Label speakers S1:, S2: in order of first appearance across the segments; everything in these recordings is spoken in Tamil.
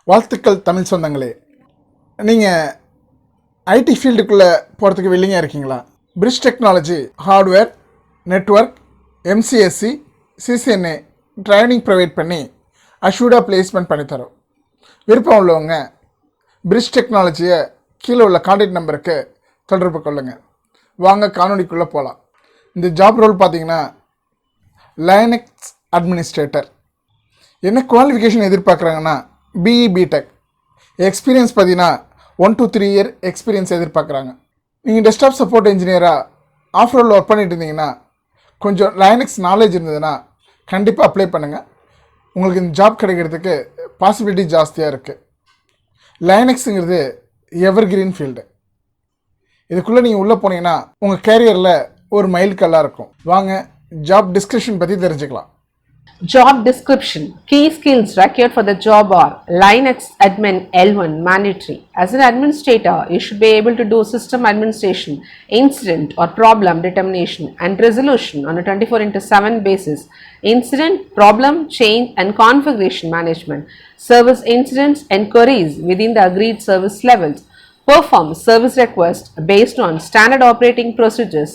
S1: வாழ்த்துக்கள் தமிழ் சொந்தங்களே. நீங்கள் ஐடி ஃபீல்டுக்குள்ளே போகிறதுக்கு வில்லிங்காக இருக்கீங்களா? Bridge technology hardware, network, MCSE, CCNA training provide பண்ணி அஷ்யூர்டாக பிளேஸ்மெண்ட் பண்ணித்தரோம். விருப்பம் உள்ளவங்க பிரிட்ஜ் டெக்னாலஜியை கீழே உள்ள கான்டாக்ட் நம்பருக்கு தொடர்பு கொள்ளுங்கள். வாங்க காணொலிக்குள்ளே போகலாம். இந்த ஜாப் ரோல் பார்த்தீங்கன்னா லைனக்ஸ் அட்மினிஸ்ட்ரேட்டர். என்ன குவாலிஃபிகேஷன் எதிர்பார்க்குறாங்கன்னா BE BTech எக்ஸ்பீரியன்ஸ் பார்த்தீங்கன்னா 1 to 3 இயர் எக்ஸ்பீரியன்ஸ் எதிர்பார்க்குறாங்க. நீங்கள் டெஸ்க்டாப் சப்போர்ட் இன்ஜினியராக ஆஃப் ரோலில் ஒர்க் பண்ணிட்டு இருந்தீங்கன்னா கொஞ்சம் லைனக்ஸ் நாலேஜ் இருந்ததுன்னா கண்டிப்பாக அப்ளை பண்ணுங்கள். உங்களுக்கு இந்த ஜாப் கிடைக்கிறதுக்கு பாசிபிலிட்டி ஜாஸ்தியாக இருக்குது. லைனக்ஸுங்கிறது எவர்கிரீன் ஃபீல்டு. இதுக்குள்ளே நீங்கள் உள்ளே போனீங்கன்னா உங்கள் கேரியரில் ஒரு மைல்கல்லாக இருக்கும். வாங்க ஜாப் டிஸ்கிரிப்ஷன் பற்றி தெரிஞ்சுக்கலாம்.
S2: Job description. Key skills required for the job are Linux admin L1 mandatory. As an administrator, you should be able to do system administration, incident or problem determination and resolution on a 24/7 basis, incident, problem, change and configuration management, service incidents and queries within the agreed service levels, perform service requests based on standard operating procedures,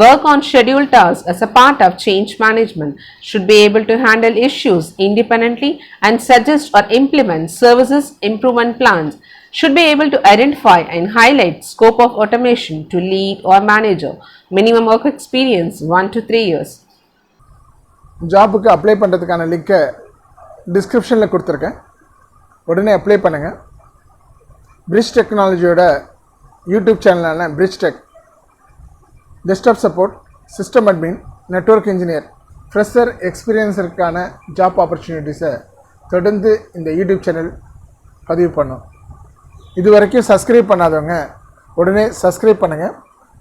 S2: work on scheduled tasks as a part of change management, should be able to handle issues independently and suggest or implement services improvement plans, should be able to identify and highlight scope of automation to lead or manager, minimum work experience 1 to 3 years.
S1: ஜாபுக்கு அப்ளை பண்ணுறதுக்கான லிங்க்கை டிஸ்கிரிப்ஷனில் கொடுத்துருக்கேன். உடனே அப்ளை பண்ணுங்கள். பிரிட்ஜ் டெக்னாலஜியோட யூடியூப் சேனலான Bridge Tech desktop support, system admin, network engineer, fresher எக்ஸ்பீரியன்ஸருக்கான ஜாப் ஆப்பர்ச்சுனிட்டிஸை தொடர்ந்து இந்த யூடியூப் சேனல் பதிவு பண்ணும். இது வரைக்கும் சப்ஸ்கிரைப் பண்ணாதவங்க உடனே சப்ஸ்கிரைப் பண்ணுங்கள்.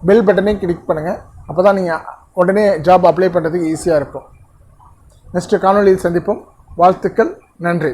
S1: பெல் பட்டனையும் கிளிக் பண்ணுங்கள். அப்போ தான் நீங்கள் உடனே ஜாப் அப்ளை பண்ணுறதுக்கு ஈஸியாக இருக்கும். நெக்ஸ்ட்டு காணொலியில் சந்திப்போம். வாழ்த்துக்கள். நன்றி.